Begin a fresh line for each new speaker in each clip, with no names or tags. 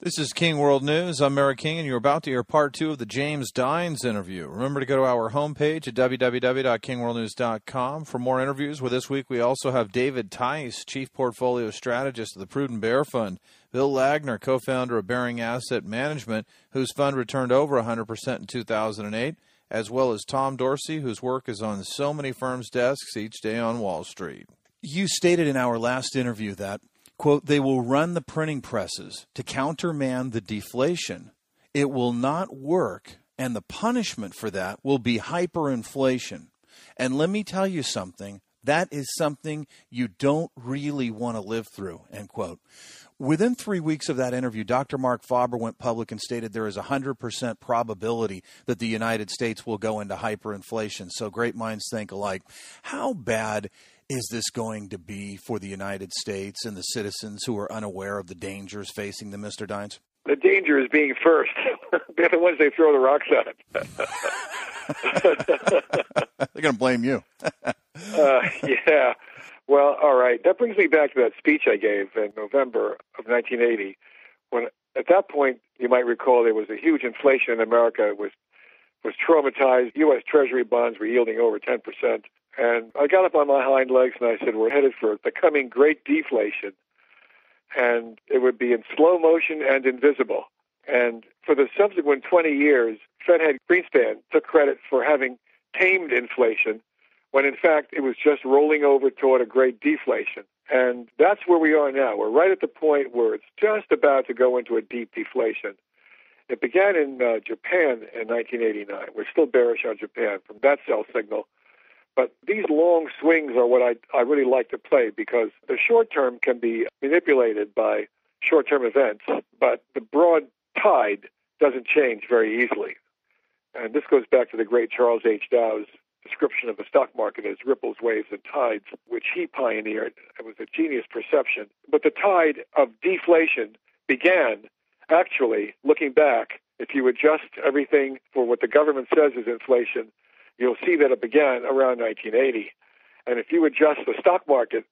This is King World News. I'm Eric King, and you're about to hear part two of the James Dines interview. Remember to go to our homepage at www.kingworldnews.com for more interviews. Where this week we also have David Tice, Chief Portfolio Strategist of the Prudent Bear Fund, Bill Lagner, co-founder of Bearing Asset Management, whose fund returned over 100% in 2008, as well as Tom Dorsey, whose work is on so many firms' desks each day on Wall Street. You stated in our last interview that, quote, they will run the printing presses to countermand the deflation. It will not work, and the punishment for that will be hyperinflation. And let me tell you something, that is something you don't really want to live through, end quote. Within 3 weeks of that interview, Dr. Mark Faber went public and stated there is a 100% probability that the United States will go into hyperinflation. So great minds think alike. How bad is this going to be for the United States and the citizens who are unaware of the dangers facing them, Mr. Dines?
The danger is being first. They're the ones they throw the rocks at.
They're going to blame you.
Yeah. Well, all right. That brings me back to that speech I gave in November of 1980, when at that point, you might recall, there was a huge inflation in America. It was traumatized. U.S. Treasury bonds were yielding over 10%. And I got up on my hind legs and I said, we're headed for the coming great deflation. And it would be in slow motion and invisible. And for the subsequent 20 years, Fed head Greenspan took credit for having tamed inflation, when in fact it was just rolling over toward a great deflation. And that's where we are now. We're right at the point where it's just about to go into a deep deflation. It began in Japan in 1989. We're still bearish on Japan from that sell signal. But these long swings are what I really like to play, because the short term can be manipulated by short-term events, but the broad tide doesn't change very easily. And this goes back to the great Charles H. Dow's description of the stock market as ripples, waves, and tides, which he pioneered. It was a genius perception. But the tide of deflation began, actually, looking back, if you adjust everything for what the government says is inflation, you'll see that it began around 1980. And if you adjust the stock market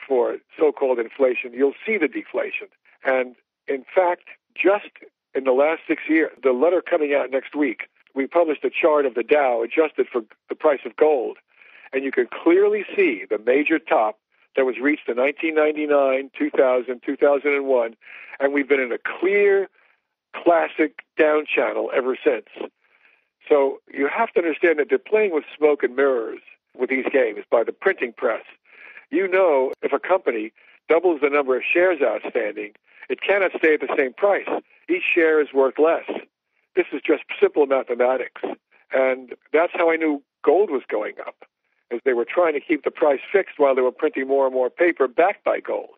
for so-called inflation, you'll see the deflation. And in fact, just in the last 6 years, the letter coming out next week, we published a chart of the Dow adjusted for the price of gold. And you can clearly see the major top that was reached in 1999, 2000, 2001. And we've been in a clear, classic down channel ever since. So you have to understand that they're playing with smoke and mirrors with these games by the printing press. You know, if a company doubles the number of shares outstanding, it cannot stay at the same price. Each share is worth less. This is just simple mathematics. And that's how I knew gold was going up, as they were trying to keep the price fixed while they were printing more and more paper backed by gold.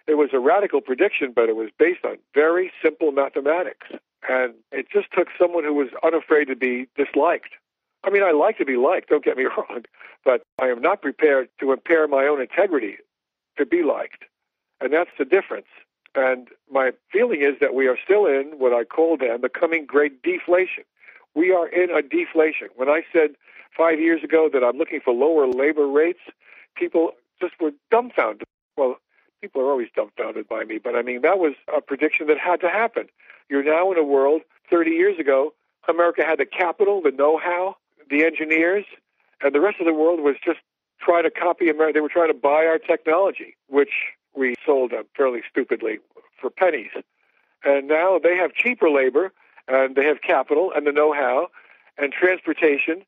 It was a radical prediction, but it was based on very simple mathematics. And it just took someone who was unafraid to be disliked. I mean, I like to be liked, don't get me wrong, but I am not prepared to impair my own integrity to be liked. And that's the difference. And my feeling is that we are still in what I call then the coming great deflation. We are in a deflation. When I said 5 years ago that I'm looking for lower labor rates, people just were dumbfounded. Well, people are always dumbfounded by me, but I mean, that was a prediction that had to happen. You're now in a world, 30 years ago, America had the capital, the know-how, the engineers, and the rest of the world was just trying to copy America. They were trying to buy our technology, which we sold them fairly stupidly for pennies. And now they have cheaper labor, and they have capital, and the know-how, and transportation.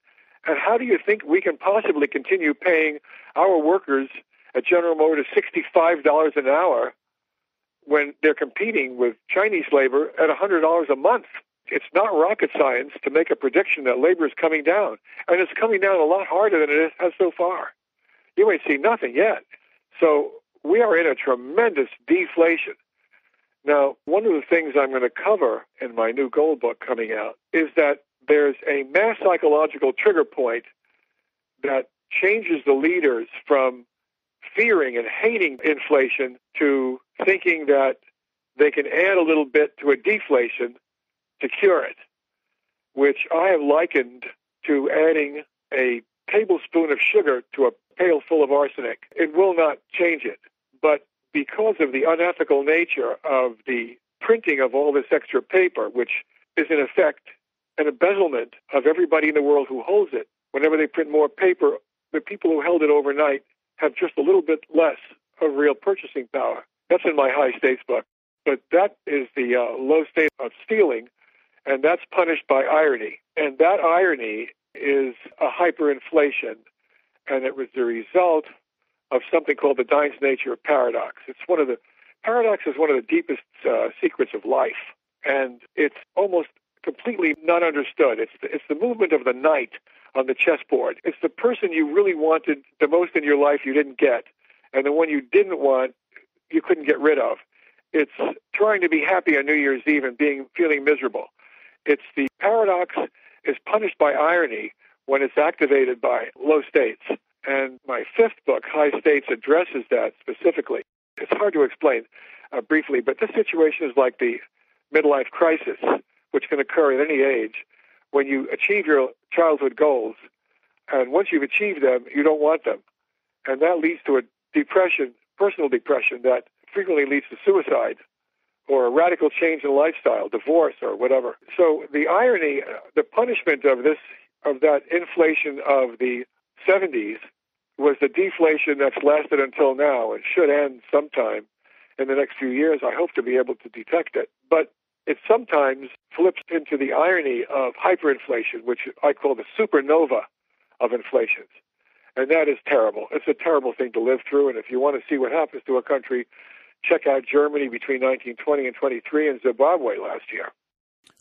And how do you think we can possibly continue paying our workers at General Motors $65 an hour when they're competing with Chinese labor at $100 a month? It's not rocket science to make a prediction that labor is coming down. And it's coming down a lot harder than it has so far. You ain't seen nothing yet. So we are in a tremendous deflation. Now, one of the things I'm going to cover in my new gold book coming out is that there's a mass psychological trigger point that changes the leaders from fearing and hating inflation to thinking that they can add a little bit to a deflation to cure it, which I have likened to adding a tablespoon of sugar to a pail full of arsenic. It will not change it, but because of the unethical nature of the printing of all this extra paper, which is in effect an embezzlement of everybody in the world who holds it. Whenever they print more paper, the people who held it overnight have just a little bit less of real purchasing power. That's in my high stakes book. But that is the low state of stealing, and that's punished by irony. And that irony is a hyperinflation, and it was the result of something called the Dines-Nature paradox. Paradox is one of the deepest secrets of life, and it's almost completely not understood. It's the movement of the knight on the chessboard. It's the person you really wanted the most in your life you didn't get, and the one you didn't want you couldn't get rid of. It's trying to be happy on New Year's Eve and feeling miserable. It's the paradox is punished by irony when it's activated by low states. And my fifth book, High States, addresses that specifically. It's hard to explain briefly, but this situation is like the midlife crisis, which can occur at any age when you achieve your childhood goals. And once you've achieved them, you don't want them. And that leads to a depression, personal depression, that frequently leads to suicide or a radical change in lifestyle, divorce or whatever. So the irony, the punishment of that inflation of the 70s was the deflation that's lasted until now. It should end sometime in the next few years. I hope to be able to detect it. But it sometimes flips into the irony of hyperinflation, which I call the supernova of inflations. And that is terrible. It's a terrible thing to live through. And if you want to see what happens to a country, check out Germany between 1920 and 23 and Zimbabwe last year.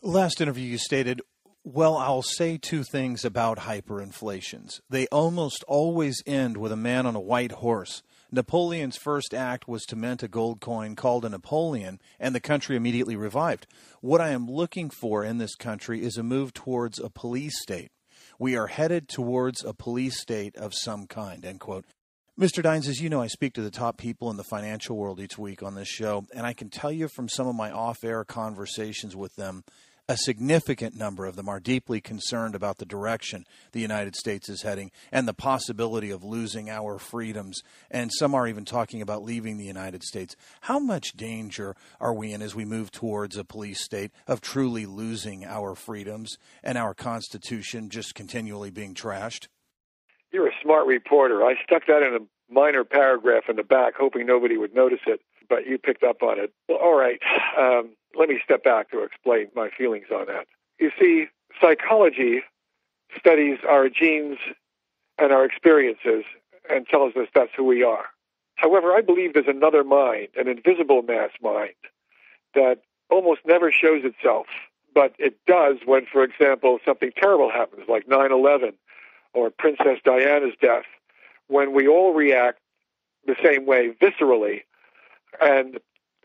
Last interview you stated, well, I'll say two things about hyperinflations. They almost always end with a man on a white horse. Napoleon's first act was to mint a gold coin called a Napoleon, and the country immediately revived. What I am looking for in this country is a move towards a police state. We are headed towards a police state of some kind, end quote. Mr. Dines, as you know, I speak to the top people in the financial world each week on this show, and I can tell you from some of my off-air conversations with them, a significant number of them are deeply concerned about the direction the United States is heading and the possibility of losing our freedoms, and some are even talking about leaving the United States. How much danger are we in as we move towards a police state of truly losing our freedoms and our Constitution just continually being trashed?
You're a smart reporter. I stuck that in a minor paragraph in the back, hoping nobody would notice it, but you picked up on it. Well, all right. Let me step back to explain my feelings on that. You see, psychology studies our genes and our experiences and tells us that's who we are. However, I believe there's another mind, an invisible mass mind, that almost never shows itself, but it does when, for example, something terrible happens, like 9/11 or Princess Diana's death, when we all react the same way, viscerally. And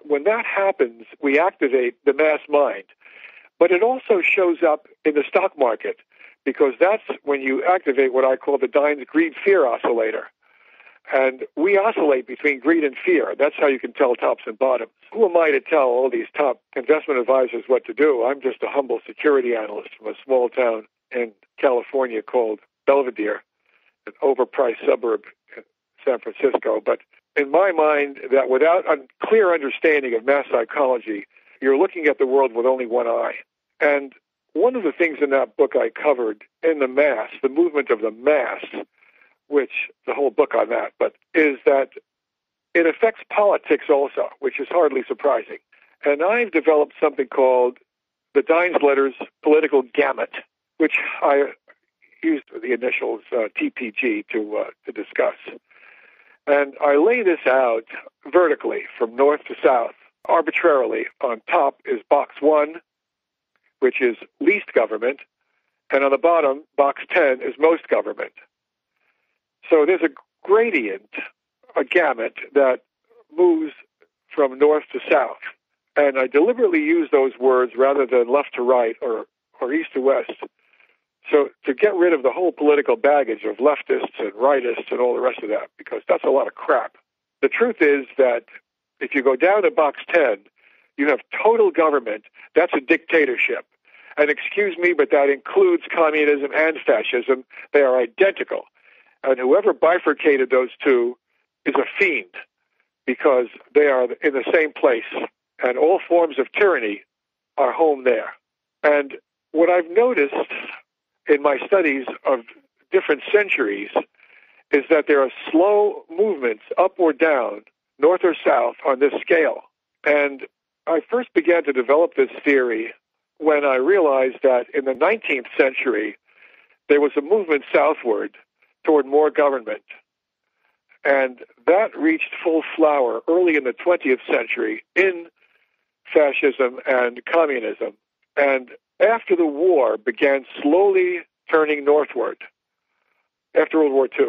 when that happens, we activate the mass mind. But it also shows up in the stock market, because that's when you activate what I call the Dines greed-fear oscillator. And we oscillate between greed and fear. That's how you can tell tops and bottoms. Who am I to tell all these top investment advisors what to do? I'm just a humble security analyst from a small town in California called Belvedere, an overpriced suburb in San Francisco. But in my mind, that without a clear understanding of mass psychology, you're looking at the world with only one eye. And one of the things in that book I covered in the mass, the movement of the mass, which the whole book on that, but is that it affects politics also, which is hardly surprising. And I've developed something called the Dines Letters Political Gamut, which I used the initials TPG to discuss. And I lay this out vertically from north to south, arbitrarily. On top is box 1, which is least government, and on the bottom, box 10, is most government. So there's a gradient, a gamut, that moves from north to south. And I deliberately use those words rather than left to right or east to west. So to get rid of the whole political baggage of leftists and rightists and all the rest of that, because that's a lot of crap. The truth is that if you go down to box 10, you have total government. That's a dictatorship. And excuse me, but that includes communism and fascism. They are identical. And whoever bifurcated those two is a fiend, because they are in the same place and all forms of tyranny are home there. And what I've noticed in my studies of different centuries is that there are slow movements up or down, north or south, on this scale. And I first began to develop this theory when I realized that in the 19th century, there was a movement southward toward more government. And that reached full flower early in the 20th century in fascism and communism. And after the war began slowly turning northward, after World War II.